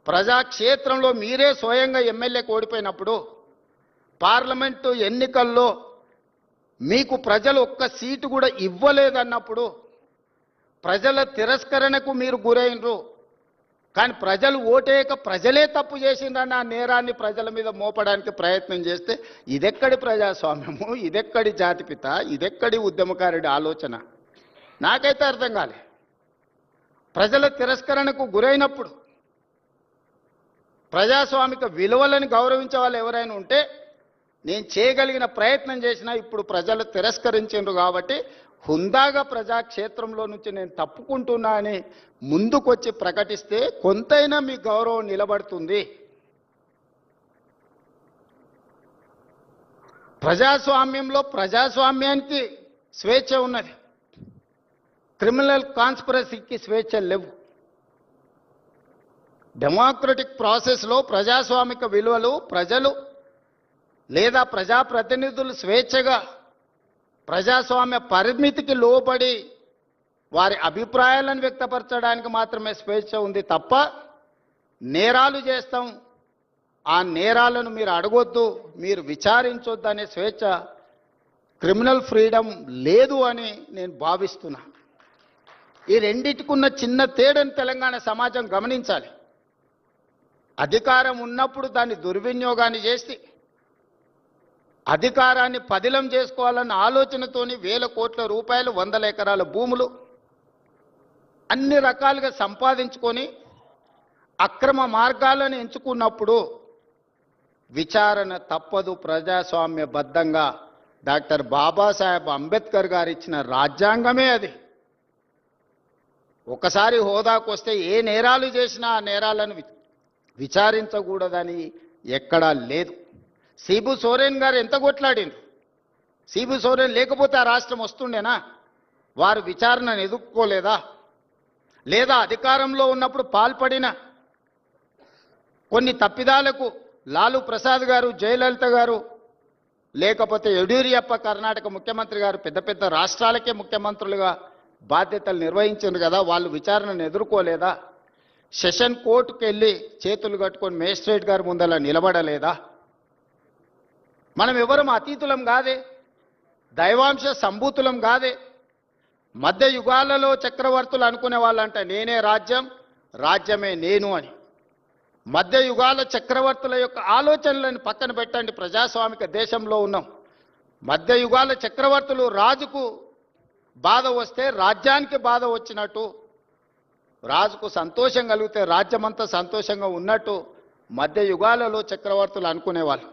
ప్రజాక్షేత్రంలో మీరే స్వయంగా ఎమ్మెల్యేకి ఓడిపోయినప్పుడు పార్లమెంటు ఎన్నికల్లో మీకు ప్రజలు ఒక్క సీటు కూడా ఇవ్వలేదన్నప్పుడు ప్రజల తిరస్కరణకు మీరు గురైనరు. కానీ ప్రజలు ఓటేయక ప్రజలే తప్పు చేసిందన్న ఆ నేరాన్ని ప్రజల మీద మోపడానికి ప్రయత్నం చేస్తే ఇదెక్కడి ప్రజాస్వామ్యము, ఇదెక్కడి జాతిపిత, ఇదెక్కడి ఉద్యమకారుడి ఆలోచన నాకైతే అర్థం కాలే. ప్రజల తిరస్కరణకు గురైనప్పుడు ప్రజాస్వామిక విలువలను గౌరవించే వాళ్ళు ఎవరైనా ఉంటే నేను చేయగలిగిన ప్రయత్నం చేసినా ఇప్పుడు ప్రజలు తిరస్కరించారు కాబట్టి హుందాగా ప్రజాక్షేత్రంలో నుంచి నేను తప్పుకుంటున్నా అని ముందుకొచ్చి ప్రకటిస్తే కొంతైనా మీ గౌరవం నిలబడుతుంది. ప్రజాస్వామ్యంలో ప్రజాస్వామ్యానికి స్వేచ్ఛ ఉన్నది, క్రిమినల్ కాన్స్పిరసీకి స్వేచ్ఛ లేవు. డెమోక్రటిక్ ప్రాసెస్లో ప్రజాస్వామిక విలువలు ప్రజలు లేదా ప్రజాప్రతినిధులు స్వేచ్ఛగా ప్రజాస్వామ్య పరిమితికి లోబడి వారి అభిప్రాయాలను వ్యక్తపరచడానికి మాత్రమే స్వేచ్ఛ ఉంది తప్ప నేరాలు చేస్తాం, ఆ నేరాలను మీరు అడగొద్దు, మీరు విచారించొద్దు అనే స్వేచ్ఛ, క్రిమినల్ ఫ్రీడమ్ లేదు అని నేను భావిస్తున్నా. ఈ రెండింటికున్న చిన్న తేడాను తెలంగాణ సమాజం గమనించాలి. అధికారం ఉన్నప్పుడు దాన్ని దుర్వినియోగాన్ని చేసి అధికారాన్ని పదిలం చేసుకోవాలన్న ఆలోచనతోని వేల కోట్ల రూపాయలు, వందల ఎకరాల భూములు అన్ని రకాలుగా సంపాదించుకొని అక్రమ మార్గాలను ఎంచుకున్నప్పుడు విచారణ తప్పదు. ప్రజాస్వామ్యబద్ధంగా డాక్టర్ బాబాసాహెబ్ అంబేద్కర్ గారు ఇచ్చిన రాజ్యాంగమే అది. ఒకసారి హోదాకు వస్తే ఏ నేరాలు చేసినా ఆ నేరాలను విచారించకూడదని ఎక్కడా లేదు. సిబు సోరెన్ గారు ఎంత కొట్లాడిండ్రు. సిబు సోరెన్ లేకపోతే ఆ రాష్ట్రం వస్తుండేనా? వారు విచారణను ఎదుర్కోలేదా? లేదా అధికారంలో ఉన్నప్పుడు పాల్పడిన కొన్ని తప్పిదాలకు లాలూ ప్రసాద్ గారు, జయలలిత గారు, లేకపోతే యడ్యూరప్ప కర్ణాటక ముఖ్యమంత్రి గారు పెద్ద పెద్ద రాష్ట్రాలకే ముఖ్యమంత్రులుగా బాధ్యతలు నిర్వహించారు కదా, వాళ్ళు విచారణను ఎదుర్కోలేదా? సెషన్ కోర్టుకు వెళ్ళి చేతులు కట్టుకొని మేజిస్ట్రేట్ గారి ముందలా నిలబడలేదా? మనం ఎవరం అతీతులం కాదే, దైవాంశ సంభూతులం కాదే. మధ్య యుగాలలో చక్రవర్తులు అనుకునే వాళ్ళంట నేనే రాజ్యం, రాజ్యమే నేను అని. మధ్య యుగాల చక్రవర్తుల యొక్క ఆలోచనలను పక్కన పెట్టండి. ప్రజాస్వామిక దేశంలో ఉన్నాం. మధ్య యుగాల చక్రవర్తులు రాజుకు బాధ వస్తే రాజ్యానికి బాధ వచ్చినట్టు, రాజుకు సంతోషం కలిగితే రాజ్యమంతా సంతోషంగా ఉన్నట్టు మధ్య యుగాలలో చక్రవర్తులు అనుకునేవాళ్ళు.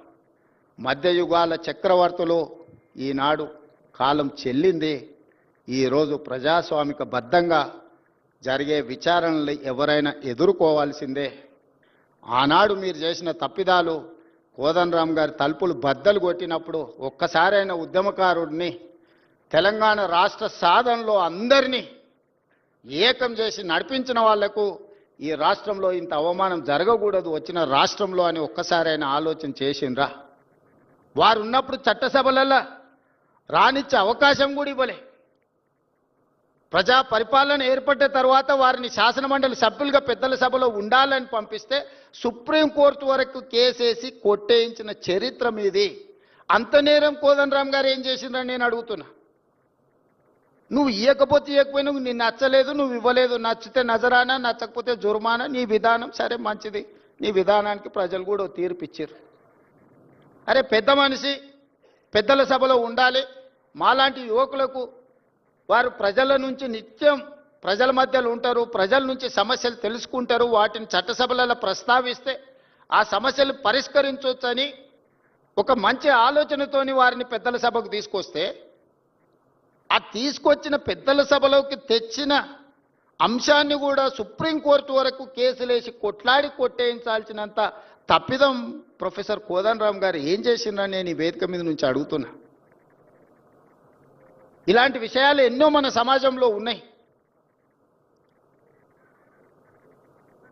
మధ్య యుగాల చక్రవర్తులు ఈనాడు కాలం చెల్లింది. ఈరోజు ప్రజాస్వామిక బద్ధంగా జరిగే విచారణలు ఎవరైనా ఎదుర్కోవాల్సిందే. ఆనాడు మీరు చేసిన తప్పిదాలు, కోదండరామ్ గారి తలుపులు బద్దలు కొట్టినప్పుడు ఒక్కసారైన ఉద్యమకారుడిని, తెలంగాణ రాష్ట్ర సాధనలో అందరినీ ఏకం చేసి నడిపించిన వాళ్లకు ఈ రాష్ట్రంలో ఇంత అవమానం జరగకూడదు వచ్చిన రాష్ట్రంలో అని ఒక్కసారైనా ఆలోచన చేసిండ్రా? వారు ఉన్నప్పుడు చట్టసభలలో రానిచ్చే అవకాశం కూడా ఇవ్వలే. ప్రజా పరిపాలన ఏర్పడ్డ తర్వాత వారిని శాసనమండలి సభ్యులుగా పెద్దల సభలో ఉండాలని పంపిస్తే సుప్రీంకోర్టు వరకు కేసేసి కొట్టేయించిన చరిత్ర మీది. అంత నేరం కోదండరామ్ గారు ఏం చేసిండ్రని నేను అడుగుతున్నా. నువ్వు ఇవ్వకపోతే ఇవ్వకపోయినా నీకు నచ్చలేదు, నువ్వు ఇవ్వలేదు, నచ్చితే నజరానా, నచ్చకపోతే జుర్మానా, నీ విధానం సరే మంచిది, నీ విధానానికి ప్రజలు కూడా తీర్పు ఇచ్చారు. అరే పెద్ద మనిషి పెద్దల సభలో ఉండాలి, మాలాంటి యువకులకు వారు ప్రజల నుంచి నిత్యం ప్రజల మధ్యలో ఉంటారు, ప్రజల నుంచి సమస్యలు తెలుసుకుంటారు, వాటిని చట్టసభలలో ప్రస్తావిస్తే ఆ సమస్యలు పరిష్కరించవచ్చని ఒక మంచి ఆలోచనతోని వారిని పెద్దల సభకు తీసుకొస్తే ఆ తీసుకొచ్చిన పెద్దల సభలోకి తెచ్చిన అంశాన్ని కూడా సుప్రీంకోర్టు వరకు కేసులేసి కొట్టేయించాల్సినంత తప్పిదం ప్రొఫెసర్ కోదండరామ్ గారు ఏం చేసిండ్రని నేను ఈ వేదిక మీద నుంచి అడుగుతున్నా. ఇలాంటి విషయాలు ఎన్నో మన సమాజంలో ఉన్నాయి.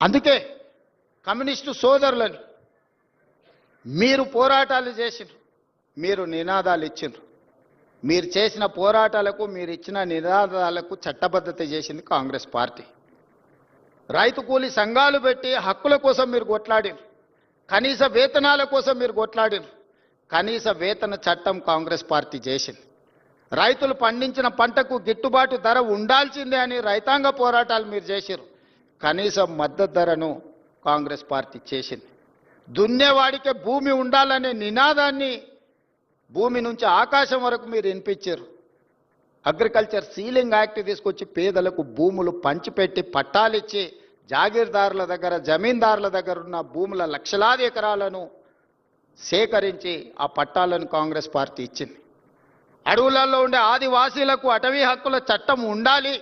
అందుకే కమ్యూనిస్టు సోదరులని మీరు పోరాటాలు చేసిండ్రు, మీరు నినాదాలు ఇచ్చిండ్రు. మీరు చేసిన పోరాటాలకు, మీరు ఇచ్చిన నినాదాలకు చట్టబద్ధత చేసింది కాంగ్రెస్ పార్టీ. రైతు కూలీ సంఘాలు పెట్టి హక్కుల కోసం మీరు కొట్లాడారు. కనీస వేతనాల కోసం మీరు కొట్లాడారు. కనీస వేతన చట్టం కాంగ్రెస్ పార్టీ చేసింది. రైతులు పండించిన పంటకు గిట్టుబాటు ధర ఉండాల్సిందే అని రైతాంగ పోరాటాలు మీరు చేశారు. కనీస మద్దతు ధరను కాంగ్రెస్ పార్టీ చేసింది. దున్నేవాడికే భూమి ఉండాలనే నినాదాన్ని భూమి నుంచి ఆకాశం వరకు మీరు వినిపించారు. అగ్రికల్చర్ సీలింగ్ యాక్ట్ తీసుకొచ్చి పేదలకు భూములు పంచిపెట్టి పట్టాలిచ్చి జాగీర్దారుల దగ్గర జమీందారుల దగ్గర ఉన్న భూముల లక్షలాది ఎకరాలను సేకరించి ఆ పట్టాలను కాంగ్రెస్ పార్టీ ఇచ్చింది. అడవులలో ఉండే ఆదివాసీలకు అటవీ హక్కుల చట్టం ఉండాలి,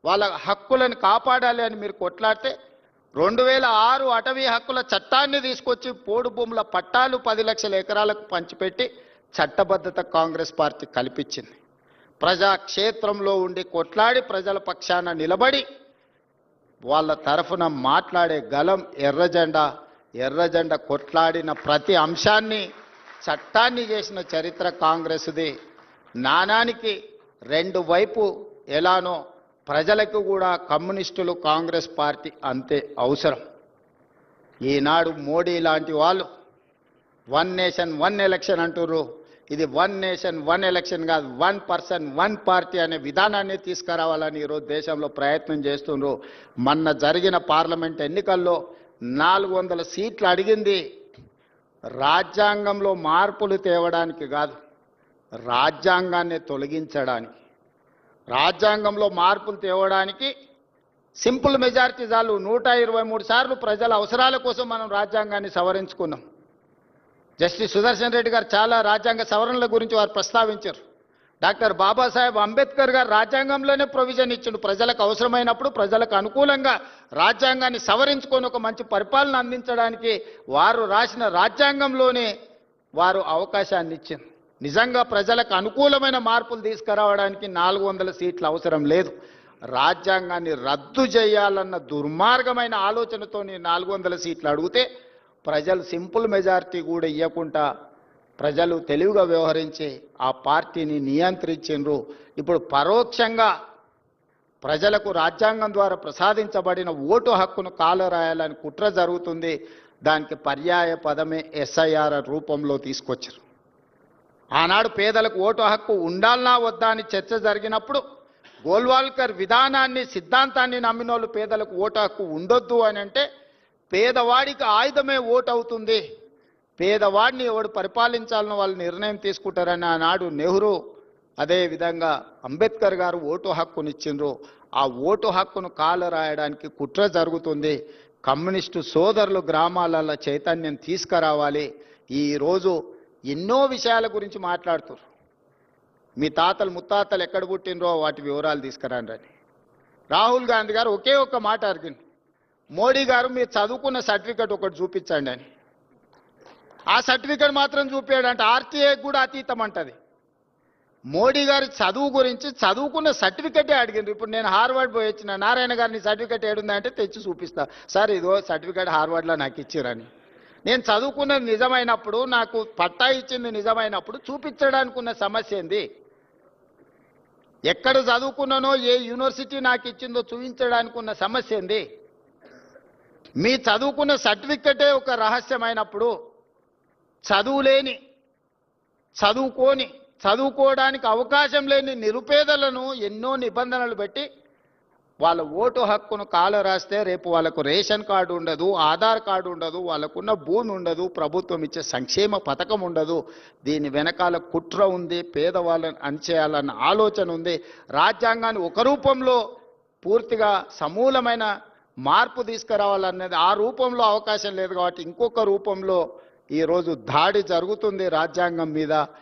వాళ్ళ హక్కులను కాపాడాలి అని మీరు కొట్లాడితే 2006 అటవీ హక్కుల చట్టాన్ని తీసుకొచ్చి పోడు భూముల పట్టాలు 10 లక్షల ఎకరాలకు పంచిపెట్టి చట్టబద్ధత కాంగ్రెస్ పార్టీ కల్పించింది. ప్రజాక్షేత్రంలో ఉండి కొట్లాడి ప్రజల పక్షాన నిలబడి వాళ్ళ తరఫున మాట్లాడే గలం ఎర్రజెండా. ఎర్రజెండా కొట్లాడిన ప్రతి అంశాన్ని చట్టాన్ని చేసిన చరిత్ర కాంగ్రెస్ది. నాణానికి రెండు వైపు ఎలానో ప్రజలకు కూడా కమ్యూనిస్టులు కాంగ్రెస్ పార్టీ అంతే అవసరం. ఈనాడు మోడీ లాంటి వాళ్ళు 1 నేషన్ 1 ఎలక్షన్ అంటున్నారు. ఇది 1 నేషన్ 1 ఎలక్షన్ కాదు, 1 పర్సన్ 1 పార్టీ అనే విధానాన్ని తీసుకురావాలని ఈరోజు దేశంలో ప్రయత్నం చేస్తున్నారు. మొన్న జరిగిన పార్లమెంట్ ఎన్నికల్లో 400 సీట్లు అడిగింది రాజ్యాంగంలో మార్పులు తేవడానికి కాదు, రాజ్యాంగాన్ని తొలగించడానికి. రాజ్యాంగంలో మార్పులు తేవడానికి సింపుల్ మెజారిటీ చాలు. 123 సార్లు ప్రజల అవసరాల కోసం మనం రాజ్యాంగాన్ని సవరించుకున్నాం. జస్టిస్ సుదర్శన్ రెడ్డి గారు చాలా రాజ్యాంగ సవరణల గురించి వారు ప్రస్తావించారు. డాక్టర్ బాబాసాహెబ్ అంబేద్కర్ గారు రాజ్యాంగంలోనే ప్రొవిజన్ ఇచ్చిండు, ప్రజలకు అవసరమైనప్పుడు ప్రజలకు అనుకూలంగా రాజ్యాంగాన్ని సవరించుకొని ఒక మంచి పరిపాలన అందించడానికి వారు రాసిన రాజ్యాంగంలోనే వారు అవకాశాన్ని ఇచ్చింది. నిజంగా ప్రజలకు అనుకూలమైన మార్పులు తీసుకురావడానికి 400 సీట్లు అవసరం లేదు. రాజ్యాంగాన్ని రద్దు చేయాలన్న దుర్మార్గమైన ఆలోచనతో 400 సీట్లు అడిగితే ప్రజలు సింపుల్ మెజారిటీ కూడా ఇవ్వకుండా ప్రజలు తెలివిగా వ్యవహరించి ఆ పార్టీని నియంత్రించిండ్రు. ఇప్పుడు పరోక్షంగా ప్రజలకు రాజ్యాంగం ద్వారా ప్రసాదించబడిన ఓటు హక్కును కాలరాయాలని కుట్ర జరుగుతుంది. దానికి పర్యాయ పదమే ఎస్ఐఆర్ రూపంలో తీసుకొచ్చారు. ఆనాడు పేదలకు ఓటు హక్కు ఉండాలనా వద్దా అని చర్చ జరిగినప్పుడు గోల్వాల్కర్ విధానాన్ని సిద్ధాంతాన్ని నమ్మినోళ్ళు పేదలకు ఓటు హక్కు ఉండొద్దు అని అంటే పేదవాడికి ఆయుధమే ఓటు అవుతుంది, పేదవాడిని ఎవడు పరిపాలించాలని వాళ్ళు నిర్ణయం తీసుకుంటారని ఆనాడు నెహ్రూ అదేవిధంగా అంబేద్కర్ గారు ఓటు హక్కునిచ్చిండ్రు. ఆ ఓటు హక్కును కాలరాయడానికి కుట్ర జరుగుతుంది. కమ్యూనిస్టు సోదరులు గ్రామాలలో చైతన్యం తీసుకురావాలి. ఈరోజు ఎన్నో విషయాల గురించి మాట్లాడుతున్నారు. మీ తాతలు ముత్తాతలు ఎక్కడ పుట్టినరో వాటి వివరాలు తీసుకురండి. రాహుల్ గాంధీ గారు ఒకే ఒక్క మాట అడిగింది, మోడీ గారు మీరు చదువుకున్న సర్టిఫికెట్ ఒకటి చూపించండి అని. ఆ సర్టిఫికెట్ మాత్రం చూపించాడంటే ఆర్టీఐ కూడా అతీతం అంటది. మోడీ గారి చదువు గురించి చదువుకున్న సర్టిఫికెటే అడిగింది. ఇప్పుడు నేను హార్వర్డ్ పోయి వచ్చిన, నారాయణ గారిని సర్టిఫికెట్ ఏడుందంటే తెచ్చి చూపిస్తా, సార్ ఇదో సర్టిఫికెట్ హార్వర్డ్లో నాకు ఇచ్చిరని. నేను చదువుకున్నది నిజమైనప్పుడు, నాకు పట్టా ఇచ్చింది నిజమైనప్పుడు చూపించడానికి ఉన్న సమస్య ఏంది? ఎక్కడ చదువుకున్నానో ఏ యూనివర్సిటీ నాకు ఇచ్చిందో చూపించడానికి ఉన్న సమస్య ఏంది? మీ చదువుకున్న సర్టిఫికెటే ఒక రహస్యమైనప్పుడు చదువుకోవడానికి అవకాశం లేని నిరుపేదలను ఎన్నో నిబంధనలు పెట్టి వాళ్ళ ఓటు హక్కును కాలరాస్తే రేపు వాళ్ళకు రేషన్ కార్డు ఉండదు, ఆధార్ కార్డు ఉండదు, వాళ్ళకున్న భూమి ఉండదు, ప్రభుత్వం ఇచ్చే సంక్షేమ పథకం ఉండదు. దీని వెనకాల కుట్ర ఉంది, పేదవాళ్ళని అణచేయాలన్న ఆలోచన ఉంది. రాజ్యాంగాన్ని ఒక రూపంలో పూర్తిగా సమూలమైన మార్పు తీసుకురావాలనేది ఆ రూపంలో అవకాశం లేదు కాబట్టి ఇంకొక రూపంలో ఈరోజు దాడి జరుగుతుంది రాజ్యాంగం మీద.